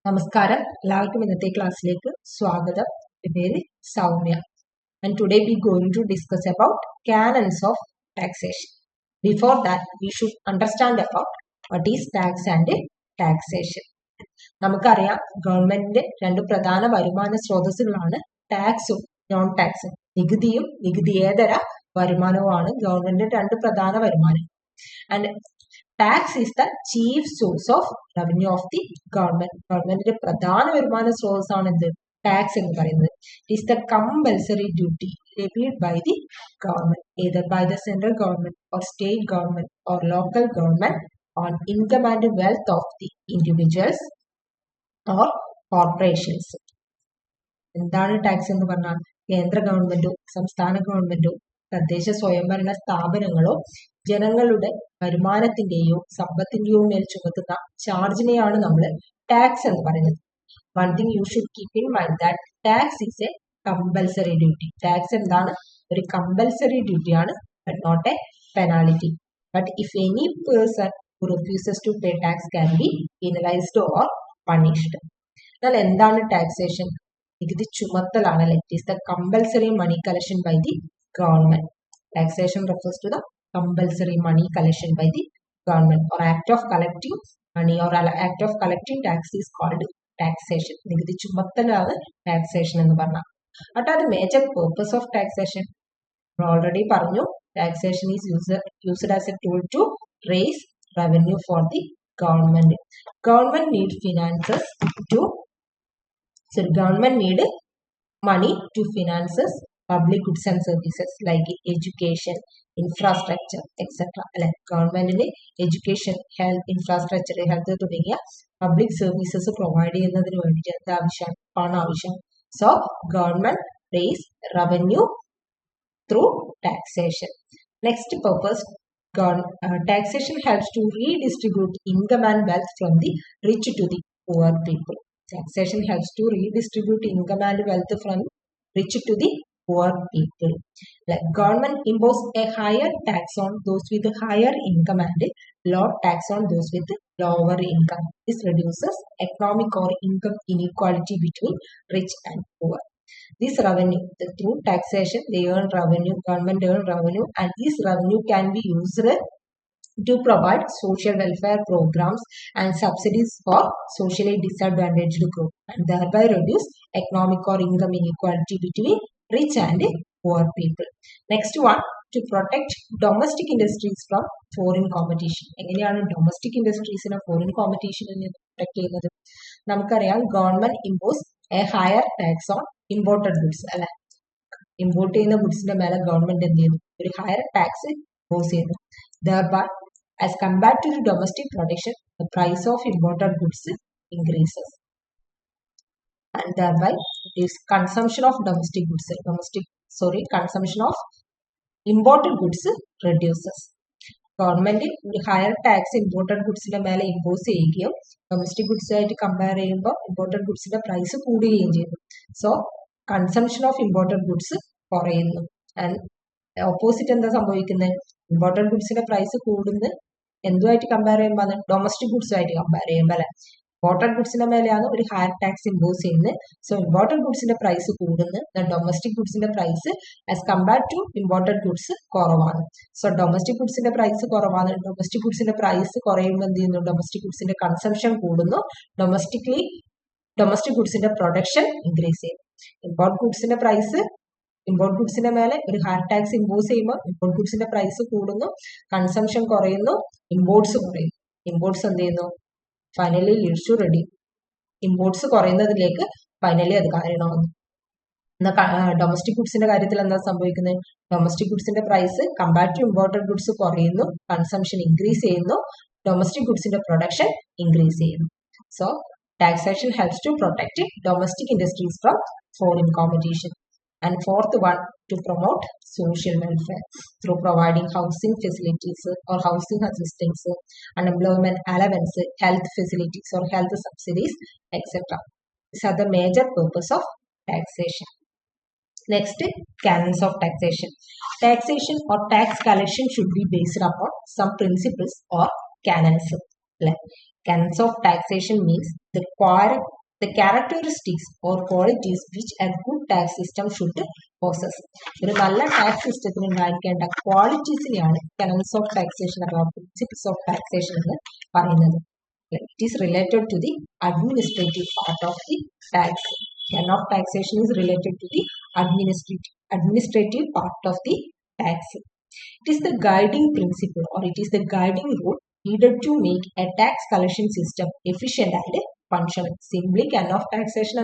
നമസ്കാരം എല്ലാവർക്കും ഇന്നത്തെ ക്ലാസ്സിലേക്ക് സ്വാഗതം. എൻ്റെ പേര് Soumya and today we going to discuss about canons of taxation. Before that we should understand about what is tax and taxation. നമുക്കറിയാം ഗവൺമെന്റിന്റെ രണ്ട് പ്രധാന വരുമാന സ്രോതസ്സുകളാണ് ടാക്സും നോൺ ടാക്സും. നികുതിയും നികുതിയേതര വരുമാനവുമാണ് ഗവൺമെന്റിന്റെ രണ്ട് പ്രധാന വരുമാനം. And tax is the chief source of revenue of the government. ഗവൺമെന്റിന്റെ പ്രധാന വരുമാന സ്രോതസ്സാണ് എന്ത്? ടാക്സ് എന്ന് പറയുന്നത്. It is the compulsory duty levied by the government, either by the central government or state government or local government on income and wealth of the individuals or corporations. എന്താണ് tax എന്ന് പറഞ്ഞാൽ കേന്ദ്ര ഗവൺമെന്റോ സംസ്ഥാന ഗവൺമെന്റോ തദ്ദേശ സ്വയംഭരണ സ്ഥാപനങ്ങളോ ജനങ്ങളുടെ വരുമാനത്തിന്റെയോ സമ്പത്തിന്റെയോ മേൽ ചുമത്തുന്ന ചാർജിനെയാണ് നമ്മൾ ടാക്സ് എന്ന് പറയുന്നത്. One thing you should keep in mind that tax is a compulsory duty. Tax എന്താണ്? ഒരു കമ്പൽസറി ഡ്യൂട്ടിയാണ്, but not a penalty. But if any person who refuses to pay tax can be penalized or punished. എന്നാൽ എന്താണ് taxation? നികുതി ചുമത്തലാണ്. It is the compulsory money collection by the government. Taxation refers to the compulsory money collection by the government or act of collecting money or act of collecting tax is called taxation. നികുതി ചുമത്തലാണ് taxation എന്ന് പറഞ്ഞാൽ. What are the major purpose of taxation? Already പറഞ്ഞു, taxation is used as a tool to raise revenue for the government. Government need finances to government need money to finances public goods and services like education, infrastructure, etc. അല്ലെ, ഗവൺമെന്റിന് education, health, infrastructure, health തുടങ്ങിയ public services provide ചെയ്യുന്നതിന് വേണ്ടിയിട്ട് എന്ത് ആവശ്യം? പണം ആവശ്യം. So government raise revenue through taxation. Next purpose, taxation helps to redistribute income and wealth from the rich to the poor people. Taxation helps to redistribute income and wealth from rich to the poor people. Like government impose a higher tax on those with higher income and low tax on those with lower income. This reduces economic or income inequality between rich and poor. This revenue, through taxation, they earn revenue, government earn revenue, and this revenue can be used to provide social welfare programs and subsidies for socially disadvantaged groups and thereby reduce economic or income inequality between rich and poor people. Next one, to protect domestic industries from foreign competition. എങ്ങനെയാണ് domestic ഇൻഡസ്ട്രീസിനെ foreign കോമ്പറ്റീഷനിൽ protect ചെയ്യുന്നത്? നമുക്കറിയാം, government impose A higher tax on imported goods. അല്ലെ, import ചെയ്യുന്ന ഗുഡ്സിന്റെ മേലെ government എന്ത് ചെയ്യുന്നു? ഒരു higher tax impose ചെയ്യുന്നു. Thereby, as compared to the domestic production, the price of imported goods increases. And thereby, this consumption of domestic goods, consumption of imported goods reduces. Government ഒരു higher tax imported ഗുഡ്സിന്റെ മേലെ impose ചെയ്യുകയും domestic goods ആയിട്ട് compare ചെയ്യുമ്പോൾ imported ഗുഡ്സിന്റെ price കൂടുകയും ചെയ്യുന്നു. So consumption of imported goods കുറയുന്നു. ആൻഡ് ഓപ്പോസിറ്റ് എന്താ സംഭവിക്കുന്നത്? ഇമ്പോർട്ടഡ് ഗുഡ്സിന്റെ പ്രൈസ് കൂടുന്നത് എന്തുമായിട്ട് കമ്പയർ ചെയ്യുമ്പോൾ? ഡൊമസ്റ്റിക് ഗുഡ്സ് ആയിട്ട് കമ്പയർ ചെയ്യുമ്പോൾ അല്ലെ, ഇമ്പോർട്ടഡ് ഗുഡ്സിന്റെ മേലെയാണ് ഒരു ഹയർ ടാക്സ് ഇമ്പോസ് ചെയ്യുന്നത്. സോ ഇമ്പോർട്ടഡ് ഗുഡ്സിന്റെ പ്രൈസ് കൂടുന്നു, ഡൊമസ്റ്റിക് ഗുഡ്സിന്റെ price as compare to imported goods കുറവാണ്. സോ ഡൊമസ്റ്റിക് ഗുഡ്സിന്റെ പ്രൈസ് കുറവാണ്. ഡൊമസ്റ്റിക് ഗുഡ്സിന്റെ പ്രൈസ് കുറയുമ്പോൾ എന്ത് ചെയ്യുന്നു? ഡൊമസ്റ്റിക് ഗുഡ്സിന്റെ കൺസംഷൻ കൂടുന്നു. ഡൊമസ്റ്റിക് ഗുഡ്സിന്റെ പ്രൊഡക്ഷൻ ഇൻക്രീസ് ചെയ്യുന്നു. ഇമ്പോർട്ട് ഗുഡ്സിന്റെ മേലെ ഒരു ഹയർ ടാക്സ് ഇമ്പോസ് ചെയ്യുമ്പോൾ ഇമ്പോർട്ട് ഗുഡ്സിന്റെ പ്രൈസ് കൂടുന്നു, കൺസംഷൻ കുറയുന്നു, ഇമ്പോർട്ട്സ് കുറയുന്നു. ഇമ്പോർട്ട്സ് എന്ത് ചെയ്യുന്നു? ഫൈനലി ലീഡ്സ് ടു ഇമ്പോർട്ട്സ് കുറയുന്നതിലേക്ക് ഫൈനലി അത് കാരണമാകുന്നു. എന്നാൽ ഡൊമസ്റ്റിക് ഗുഡ്സിന്റെ കാര്യത്തിൽ എന്താ സംഭവിക്കുന്നത്? ഡൊമസ്റ്റിക് ഗുഡ്സിന്റെ price compare to imported goods കുറയുന്നു, കൺസംഷൻ ഇൻക്രീസ് ചെയ്യുന്നു, ഡൊമസ്റ്റിക് ഗുഡ്സിന്റെ പ്രൊഡക്ഷൻ ഇൻക്രീസ് ചെയ്യുന്നു. So taxation helps to protect domestic industries from foreign competition. And fourth one, to promote social welfare through providing housing facilities or housing assistance, unemployment allowance, health facilities or health subsidies, etc. These are the major purpose of taxation. Next, canons of taxation. Taxation or tax collection should be based upon some principles or canons. Canons of taxation means the the characteristics or qualities which a good tax system should possess. ഒരു നല്ല tax സിസ്റ്റത്തിന് ഉണ്ടായിരിക്കേണ്ട ക്വാളിറ്റീസിനെയാണ് canons of taxation അഥവാ principles of taxation എന്ന് പറയുന്നത്. It is related to the administrative part of the tax. Canon of taxation is related to the administrative part of the tax. It is the guiding principle or it is the guiding rule needed to make a tax collection system efficient and functional. Simply, canon of taxation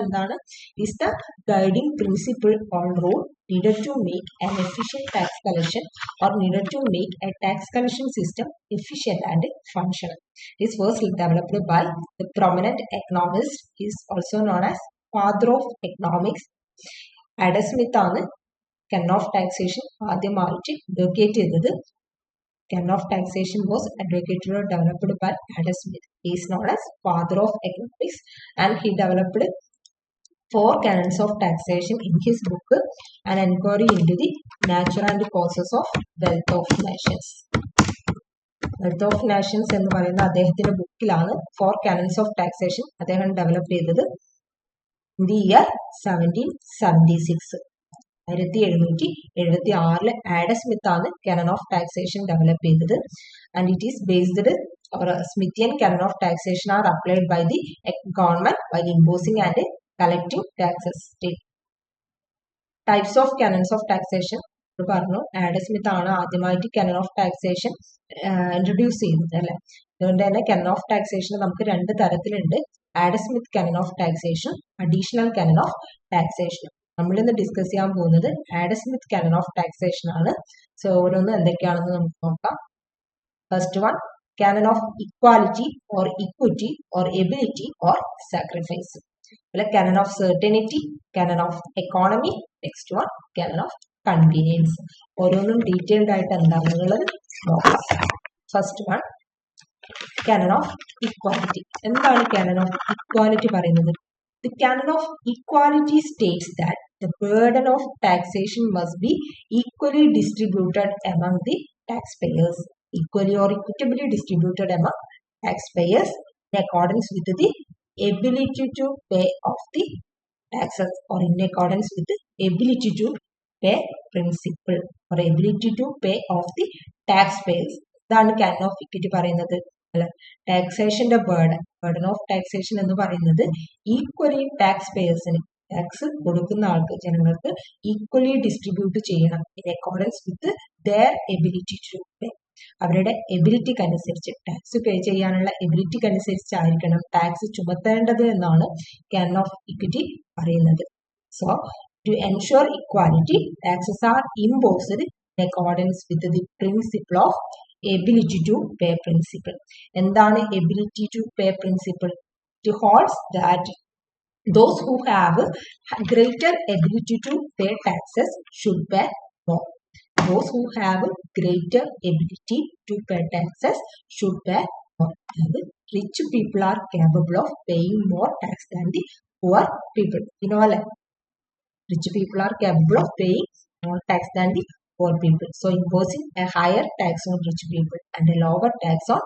is the guiding principle or rule needed to make an efficient tax collection or needed to make a tax collection system efficient and functional. This was developed by the prominent economist, is also known as father of economics. Adam Smith ആണ് canon of taxation ആദ്യമായിട്ട് advocate ചെയ്തത്. Canon of taxation was advocated or developed by Adam Smith. He is known as father of economics and he developed 4 canons of taxation in his book An Enquiry into the Nature and Causes of Wealth of Nations. Wealth of Nations എന്ന് പറയുന്ന അദ്ദേഹത്തിന്റെ ബുക്കിലാണ് 4 canons of taxation അദ്ദേഹം develop ചെയ്തത് in the year 1776. 1776 Adam Smith ആണ് canon of taxation develop ചെയ്തത് and it is based or Smithian canon of taxation are applied by the government while imposing and collecting taxes. Types of canons of taxation പറഞ്ഞു Adam Smith ആണ് ആദ്യമായിട്ട് canon of taxation introduce ചെയ്തത് അല്ലെ. അതുകൊണ്ട് തന്നെ canon of taxation നമുക്ക് 2 തരത്തിലുണ്ട്. Adam Smith canon of taxation, additional canon of taxation. നമ്മൾ ഇന്ന് ഡിസ്കസ് ചെയ്യാൻ പോകുന്നത് Adam Smith canon of taxation ആണ്. സോ ഓരോന്ന് എന്തൊക്കെയാണെന്ന് നമുക്ക് നോക്കാം. First one, canon of equality or equity or ability or sacrifice. അതുപോലെ canon of certainty, canon of economy, next one canon of convenience. ഓരോന്നും ഡീറ്റെയിൽഡ് ആയിട്ട് എന്താണെന്നുള്ളത് നോക്കാം. First one, canon of equality. എന്താണ് canon of equality പറയുന്നത്? The canon of equality states that the burden of taxation must be equally distributed among the taxpayers. Equally or equitably distributed among taxpayers in accordance with the ability to pay of the taxes or in accordance with the ability to pay principle or ability to pay of the taxpayers. ഇതാണ് canon of equity പറയുന്നത്. ടാക്സേഷന്റെ burden of taxation എന്ന് പറയുന്നത് equally tax പേയേഴ്സിന് tax കൊടുക്കുന്ന ആൾക്ക് ജനങ്ങൾക്ക് equally distribute ചെയ്യണം in accordance with their ability to pay. അവരുടെ എബിലിറ്റിക്ക് അനുസരിച്ച് ടാക്സ് പേ ചെയ്യാനുള്ള എബിലിറ്റിക്ക് അനുസരിച്ചായിരിക്കണം ടാക്സ് ചുമത്തേണ്ടത് എന്നാണ് canon of equity പറയുന്നത്. So to ensure equality taxes are imposed in accordance with the principle of ability to pay principle. എന്താണ് ability to pay principle? It holds that those who have greater ability to pay taxes should pay more. Those who have greater ability to pay taxes should pay more. Rich people are capable of paying more tax than the poor people. You know, rich people are capable of paying more tax than the poor people. So imposing a higher tax on rich people and a lower tax on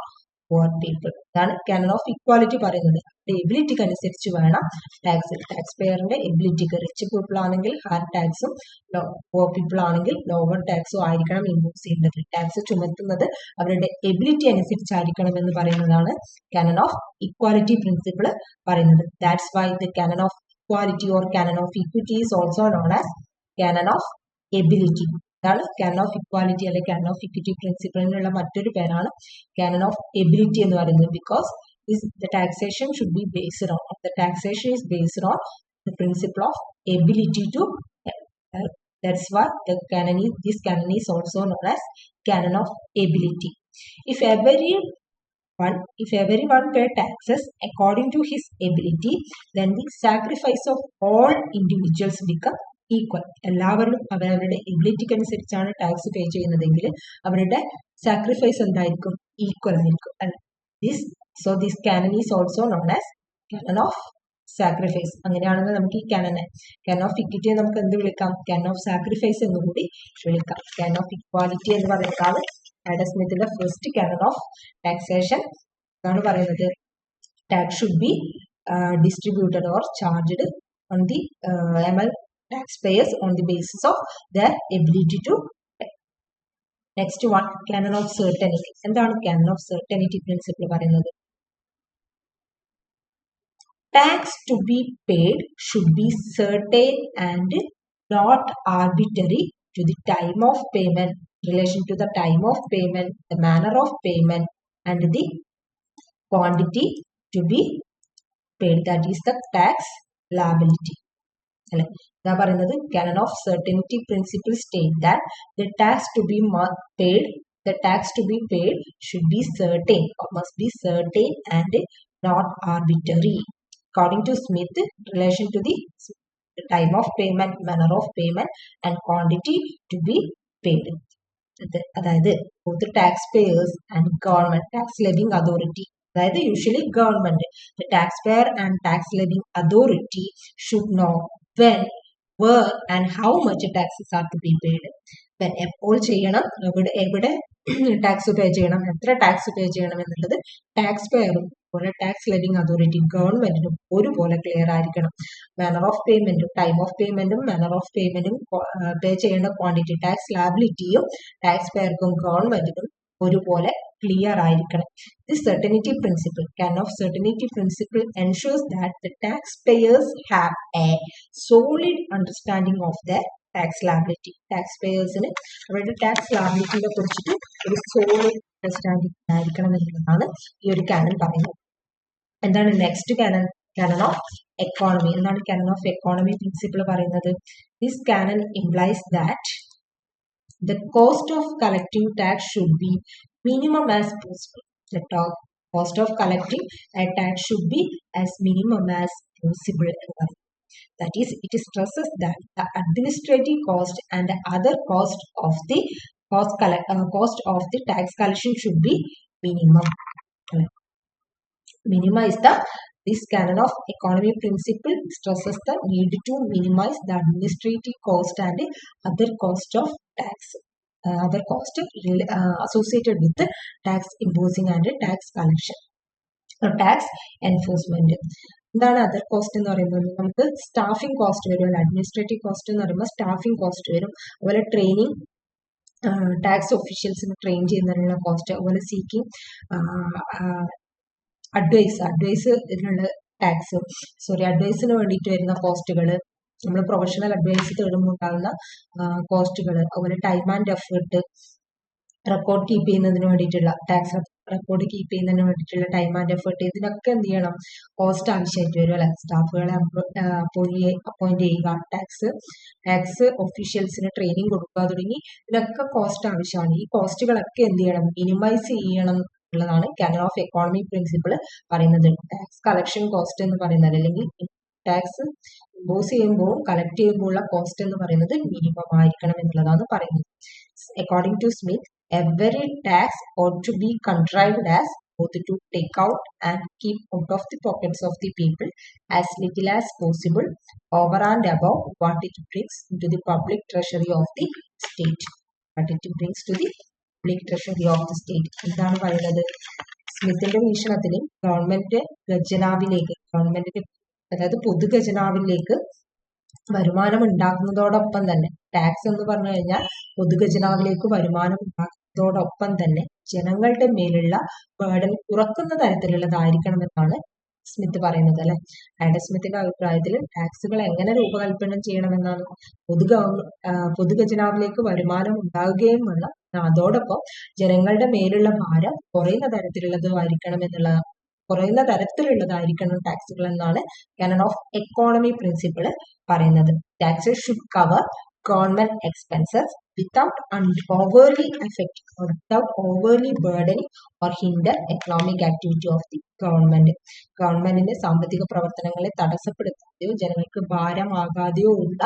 poor people. That's canon of equality പറയുന്നത്. എബിലിറ്റിക്ക് അനുസരിച്ച് വേണം tax. Tax പേയറിന്റെ എബിലിറ്റിക്ക് rich people ആണെങ്കിൽ higher ടാക്സും പോർ people ആണെങ്കിൽ lower ടാക്സും ആയിരിക്കണം impose ചെയ്യേണ്ടത്. Tax ചുമത്തുന്നത് അവരുടെ എബിലിറ്റി അനുസരിച്ചായിരിക്കണം എന്ന് പറയുന്നതാണ് canon of equality പ്രിൻസിപ്പിൾ പറയുന്നത്. That's why the canon of equality or canon of equity is also known as canon of ability. അതാണ് canon of equality അല്ലെങ്കിൽ canon of equity പ്രിൻസിപ്പിളിനുള്ള മറ്റൊരു പേരാണ് canon of ability എന്ന് പറയുന്നത്. Because the taxation should be based on, the taxation is based on the principle of ability to that's why this canon is also known as canon of ability. If everyone pay taxes according to his ability, then the sacrifice of all individuals become equal. എല്ലാവരും അവരവരുടെ എബിലിറ്റിക്ക് അനുസരിച്ചാണ് tax പേ ചെയ്യുന്നതെങ്കിൽ അവരുടെ sacrifice എന്തായിരിക്കും? Equal ആയിരിക്കും. So this canon is also known as canon of sacrifice. അങ്ങനെയാണെങ്കിൽ നമുക്ക് ഈ canon of equity നമുക്ക് എന്ത് വിളിക്കാം? canon of sacrifice എന്ന് കൂടി വിളിക്കാം. canon of equality എന്ന് പറയുന്നതാണ് ആഡം സ്മിത്തിന്റെ ഫസ്റ്റ് canon of taxation. എന്താണ് പറയുന്നത്? Tax should be distributed or charged on the among taxpayers on the basis of their ability to pay. Next one, canon of certainty. എന്താണ് canon of certainty principle പറയുന്നത്? Tax to be paid should be certain and not arbitrary to the time of payment, relation to the time of payment, the manner of payment, and the quantity to be paid. That is the tax liability. Canon of certainty principle state that the tax to be paid should be certain or must be certain and not arbitrary. According to Smith, relation to the time of payment, manner of payment, and quantity to be paid. അതായത് both the taxpayers and government, tax levying authority, അതായത് usually government, the taxpayer and tax levying authority should know when, where, and how much taxes are to be paid. Then എപ്പോൾ ചെയ്യണം, എവിടെ tax പേ ചെയ്യണം, എത്ര tax പേ ചെയ്യണം എന്നുള്ളത് tax പെയറും അതുപോലെ tax ലെവിങ് authority ഗവൺമെന്റിനും ഒരുപോലെ ക്ലിയർ ആയിരിക്കണം. മാനർ ഓഫ് പേയ്മെന്റും ടൈം ഓഫ് പേയ്മെന്റും മാനർ ഓഫ് പേയ്മെന്റും പേ ചെയ്യേണ്ട ക്വാണ്ടിറ്റി ടാക്സ് ലാബിലിറ്റിയും ടാക്സ് പെയർക്കും ഗവൺമെന്റിനും ഒരുപോലെ clear ആയിരിക്കണം. This certainty principle, canon of certainty principle ensures that the taxpayers have a solid understanding of their tax liability. Taxpayers-ന് അവരുടെ ടാക്സ് ലാബിലിറ്റിയെ കുറിച്ചിട്ട് ഒരു സോളിഡ് അണ്ടർസ്റ്റാൻഡിംഗ് ആയിരിക്കണം എന്നുള്ളതാണ് ഈ ഒരു കാനൺ പറയുന്നത്. എന്താണ് next Canon? canon of economy. എന്താണ് canon of economy principle പറയുന്നത്? This canon implies that the cost of collecting tax should be minimum as possible. The cost of collecting a tax should be as minimum as possible. That is, it stresses that the administrative cost and the other cost of the cost of the tax collection should be minimum. Minima is this canon of economy principle stresses the need to minimize the administrative cost and other cost of tax. Other cost associated with the tax imposing and tax collection or tax enforcement. എന്താണ് other cost എന്ന് പറയുന്നത്? നമുക്ക് staffing cost വരും, administrative cost എന്ന് പറയുമ്പോൾ staffing cost വരും, അതുപോലെ training, tax ഒഫീഷ്യൽസിന് train ചെയ്യുന്നതിനുള്ള കോസ്റ്റ്, അതുപോലെ സീക്കിംഗ് അഡ്വൈസിനുള്ള ടാക്സ്, അഡ്വൈസിന് വേണ്ടിയിട്ട് വരുന്ന കോസ്റ്റുകൾ, നമ്മൾ പ്രൊഫഷണൽ അഡ്വൈസ് തേടുമ്പോൾ ഉണ്ടാകുന്ന കോസ്റ്റുകൾ, അതുപോലെ time and effort, record keep ചെയ്യുന്നതിന് വേണ്ടിയിട്ടുള്ള ടാക്സ് റെക്കോർഡ് കീപ്പ് ചെയ്യുന്നതിന് വേണ്ടിയിട്ടുള്ള ടൈം ആൻഡ് എഫേർട്ട്, ഇതിനൊക്കെ എന്ത് ചെയ്യണം? കോസ്റ്റ് ആവശ്യമായിട്ട് വരും അല്ലെ? സ്റ്റാഫുകളെ അപ്പോയിന്റ് ചെയ്യുക, ടാക്സ് ഒഫീഷ്യൽസിന് ട്രെയിനിങ് കൊടുക്കുക തുടങ്ങി ഇതിനൊക്കെ കോസ്റ്റ് ആവശ്യമാണ്. ഈ കോസ്റ്റുകളൊക്കെ എന്ത് ചെയ്യണം? മിനിമൈസ് ചെയ്യണം എന്നുള്ളതാണ് കാനൺ ഓഫ് എക്കോണമി പ്രിൻസിപ്പിൾ പറയുന്നത്. ടാക്സ് കളക്ഷൻ കോസ്റ്റ് എന്ന് പറയുന്നത്, അല്ലെങ്കിൽ ടാക്സ് ഇമ്പോസ് ചെയ്യുമ്പോൾ കളക്ട് ചെയ്യുമ്പോഴുള്ള കോസ്റ്റ് എന്ന് പറയുന്നത് മിനിമം ആയിരിക്കണം എന്നുള്ളതാണ് പറയുന്നത്. According to Smith, every tax ought to be contrived as both to take out and keep out of the pockets of the people as little as possible over and above what it brings into the public treasury of the state. What it brings to the public treasury of the state. എന്താണ് പറയുന്നത്? സ്മിത്തിന്റെ വീക്ഷണത്തിന് ഗവൺമെന്റിന്റെ അതായത് പൊതുഖജനാവിലേക്ക് വരുമാനം ഉണ്ടാക്കുന്നതോടൊപ്പം തന്നെ, tax എന്ന് പറഞ്ഞു കഴിഞ്ഞാൽ പൊതുഖജനാവിലേക്ക് വരുമാനം ഉണ്ടാക്കുന്നതോടൊപ്പം തന്നെ ജനങ്ങളുടെ മേലുള്ള ബർഡൻ കുറക്കുന്ന തരത്തിലുള്ളതായിരിക്കണമെന്നാണ് സ്മിത്ത് പറയുന്നത് അല്ലെ. ആഡം സ്മിത്തിന്റെ അഭിപ്രായത്തിൽ ടാക്സുകൾ എങ്ങനെ രൂപകൽപ്പന ചെയ്യണമെന്നാണ്? പൊതുഖജനാവിലേക്ക് വരുമാനം ഉണ്ടാവുകയും വേണം, അതോടൊപ്പം ജനങ്ങളുടെ മേലുള്ള ഭാരം കുറയുന്ന തരത്തിലുള്ളതായിരിക്കണം ടാക്സുകൾ എന്നാണ് കാനൺ ഓഫ് എക്കോണമി പ്രിൻസിപ്പിൾ പറയുന്നത്. Taxes should cover government expenses without overly affecting or without overly burdening or hinder economic activity of the government. ഗവൺമെന്റിന്റെ സാമ്പത്തിക പ്രവർത്തനങ്ങളെ തടസ്സപ്പെടുത്താതെയോ ജനങ്ങൾക്ക് ഭാരമാകാതെയോ ഉള്ള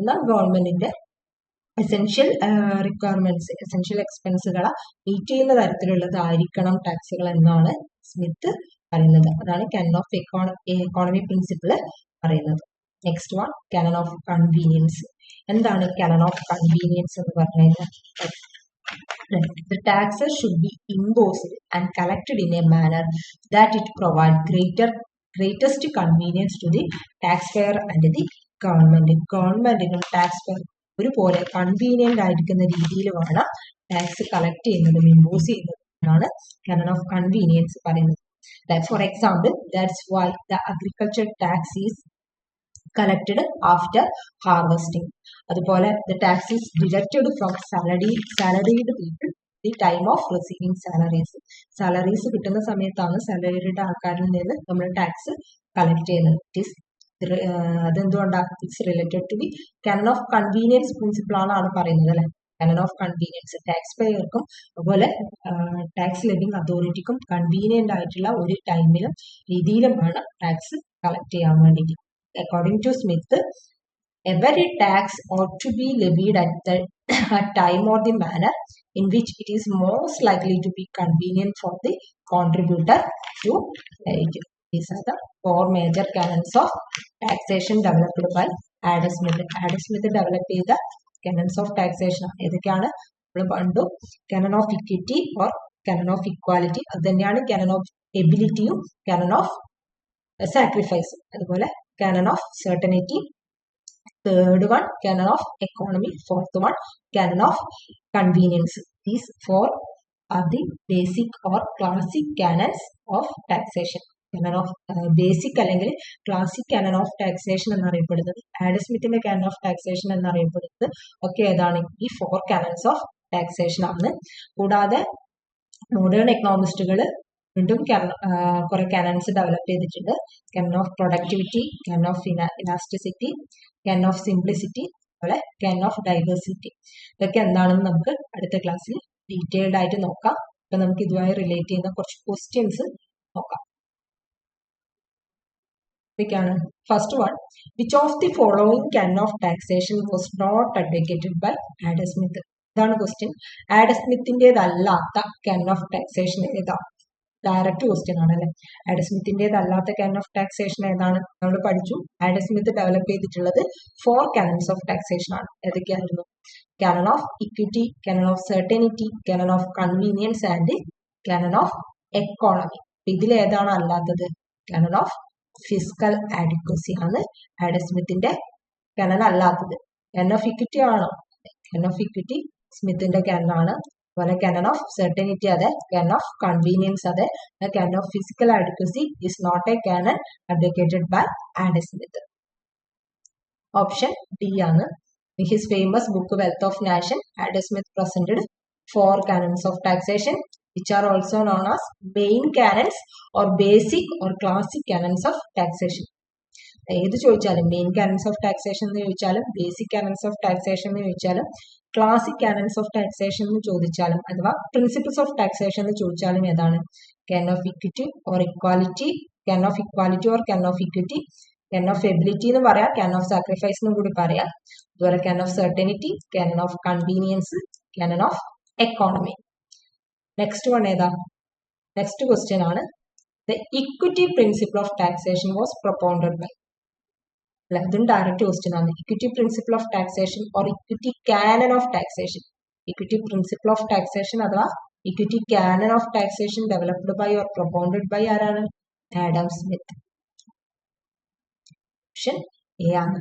എന്നാൽ ഗവൺമെന്റിന്റെ എസെൻഷ്യൽ റിക്വയർമെന്റ്സ്, എസെൻഷ്യൽ എക്സ്പെൻസുകളെ മീറ്റ് ചെയ്യുന്ന തരത്തിലുള്ളതായിരിക്കണം ടാക്സുകൾ എന്നാണ് സ്മിത്ത് പറയുന്നത്. അതാണ് കാനൺ ഓഫ് എക്കോണമി പ്രിൻസിപ്പിൾ പറയുന്നത്. Next one, Canon of convenience. എന്താണ് കാനൺ ഓഫ് കൺവീനിയൻസ് എന്ന് പറഞ്ഞു കഴിഞ്ഞാൽ? The taxes should be imposed and collected in a manner that it provide greater greatest convenience to the taxpayer and the government. ഗവൺമെന്റിനും tax pair ഒരുപോലെ convenient ആയിരിക്കുന്ന രീതിയിൽ വേണം tax collect ചെയ്യുന്നതും ഇമ്പോസ് ചെയ്യുന്നതുമാണ് canon of convenience പറയുന്നത്. For example, that's why the agriculture tax is collected after harvesting. അതുപോലെ the tax is deducted from salaried people the time of receiving salaries. Salaries കിട്ടുന്ന സമയത്താണ് സാലറിയുടെ ആൾക്കാരിൽ നിന്ന് നമ്മൾ ടാക്സ് കളക്ട് ചെയ്യുന്നത്. അതെന്തുകൊണ്ടാണ് it's related to the canon of convenience principle ആണ് പറയുന്നത് അല്ലെ. canon of convenience ടാക്സ് പേയർക്കും അതുപോലെ ടാക്സ് ലെവിങ് അതോറിറ്റിക്കും കൺവീനിയന്റ് ആയിട്ടുള്ള ഒരു ടൈമിലും രീതിയിലുമാണ് ടാക്സ് കളക്ട് ചെയ്യാൻ വേണ്ടിയിട്ട്. According to Smith, every tax ought to be levied at the time or the manner in which it is most likely to be convenient for the contributor to pay it. These are the four major canons of taxation developed by Adam Smith. Adam Smith developed the canons of taxation. ഏതൊക്കെയാണ് നമ്മൾ കണ്ടു? canon of equity or canon of equality. അത് തന്നെയാണ് canon of abilityയും canon of sacrifice. അതുപോലെ canon of certainty. Third one, canon of economy. Fourth one, canon of convenience. These four are the basic or classic canons of taxation. Canon of basic അല്ലെങ്കിൽ classic canon of taxation എന്നറിയപ്പെടുന്നത് Adam സ്മിത്തിന്റെ canon of taxation എന്നറിയപ്പെടുന്നത് ഒക്കെ ഏതാണ്? ഈ four canons of taxation ആണ്. കൂടാതെ modern എക്കണോമിസ്റ്റുകൾ വീണ്ടും കുറെ canons ഡെവലപ്പ് ചെയ്തിട്ടുണ്ട്. canon of productivity, canon of elasticity, canon of simplicity, അതുപോലെ canon of diversity. ഇതൊക്കെ എന്താണെന്ന് നമുക്ക് അടുത്ത ക്ലാസ്സിൽ ഡീറ്റെയിൽഡ് ആയിട്ട് നോക്കാം. അപ്പൊ നമുക്ക് ഇതുമായി റിലേറ്റ് ചെയ്യുന്ന കുറച്ച് ക്വസ്റ്റ്യൻസ് നോക്കാം. ഇതൊക്കെയാണ്. First one, which of the following canon of taxation was not advocated by Adam Smith? ഇതാണ് ക്വസ്റ്റ്യൻ. ആഡം സ്മിത്തിൻ്റെതല്ലാത്ത canon of taxation ഏതാണ്? ഡയറക്റ്റ് ക്വസ്റ്റ്യൻ ആണ് അല്ലെ. ആഡം സ്മിത്തിൻ്റെതല്ലാത്ത canon of taxation ഏതാണ്? നമ്മൾ പഠിച്ചു. ആഡം സ്മിത്ത് ഡെവലപ്പ് ചെയ്തിട്ടുള്ളത് 4 canons of taxation ആണ്. ഏതൊക്കെയായിരുന്നു? canon of equity, canon of certainty, canon of convenience and canon of economy. ഇതിൽ ഏതാണ് അല്ലാത്തത്? canon of fiscal adequacy ആണ് ആഡം സ്മിത്തിന്റെ canon അല്ലാത്തത്. canon of equity ആണോ? canon of equity സ്മിത്തിന്റെ canon ആണ്. അതുപോലെ canon of certainty അതെ, canon of convenience അതെ, canon of fiscal adequacy is not a canon advocated by Adam Smith. Option D ആണ്. In his famous book Wealth of Nation, Adam Smith presented 4 canons of taxation which are also known as main canons or basic or classic canons of taxation. ഏത് ചോദിച്ചാലും main canons of taxation എന്ന് ചോദിച്ചാലും basic canons of taxation എന്ന് ചോദിച്ചാലും classic canons of taxation എന്ന് ചോദിച്ചാലും അഥവാ principles of taxation എന്ന് ചോദിച്ചാലും ഏതാണ്? canon of equity or equality, canon of equality or canon of equity, canon of ability എന്ന് പറയാം, canon of sacrifice എന്നും കൂടി പറയാം. അതുപോലെ canon of certainty, canon of convenience, canon of economy. Next one ഏതാ? നെക്സ്റ്റ് ക്വസ്റ്റ്യൻ ആണ്, the equity principle of taxation was propounded by. അതും direct question ആണ്. Equity principle of taxation or equity canon of taxation. Equity principle of taxation അഥവാ equity canon of taxation developed by or propounded by ആരാണ്? Adam Smith. Option A ആണ്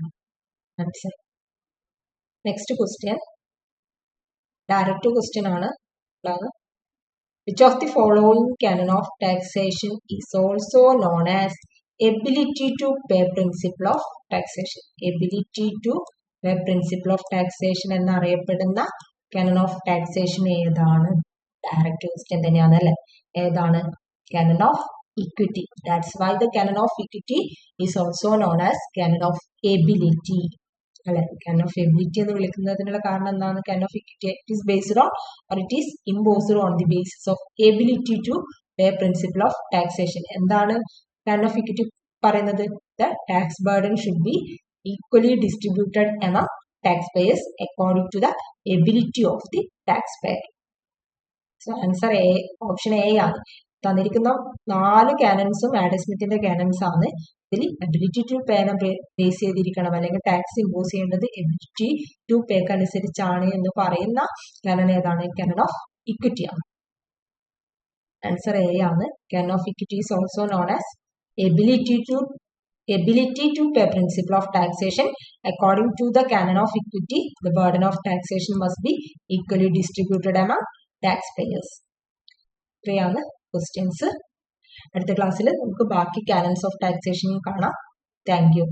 answer. Next question direct question ആണ്. Which of the following canon of taxation is also known as ability to pay principle of taxation? Ability to pay principle of taxation എന്നറിയപ്പെടുന്ന canon of taxation ഏതാണ്? Direct question തന്നെയാണ് അല്ലെ. ഏതാണ്? canon of equity. That's why the canon of equity is also known as canon of ability. അല്ലെ. canon of ability എന്ന് വിളിക്കുന്നതിനുള്ള കാരണം എന്താണ്? canon of equity it is based on or it is imposed on the basis of ability to pay principle of taxation. എന്താണ് canon of equity പറയുന്നത്? The tax burden should be equally distributed among taxpayers according to the ability of the taxpayer. So answer A, option A ആണ്. തന്നിരിക്കുന്ന 4 canonsഉം Adam സ്മിത്തിന്റെ canons ആണ്. ഇതിൽ ability to പേനെ base ചെയ്തിരിക്കണം, അല്ലെങ്കിൽ tax impose ചെയ്യേണ്ടത് ability to പേക്ക് അനുസരിച്ചാണ് എന്ന് പറയുന്ന canon ഏതാണ്? canon of equity ആണ്. ആൻസർ എ ആണ്. canon of equity is also known as ability to pay principle of taxation. According to the canon of equity, the burden of taxation must be equally distributed among taxpayers. ഇത്രയാണ് questions. അടുത്ത ക്ലാസ്സിൽ നമുക്ക് ബാക്കി canons of taxation കാണാം. Thank you.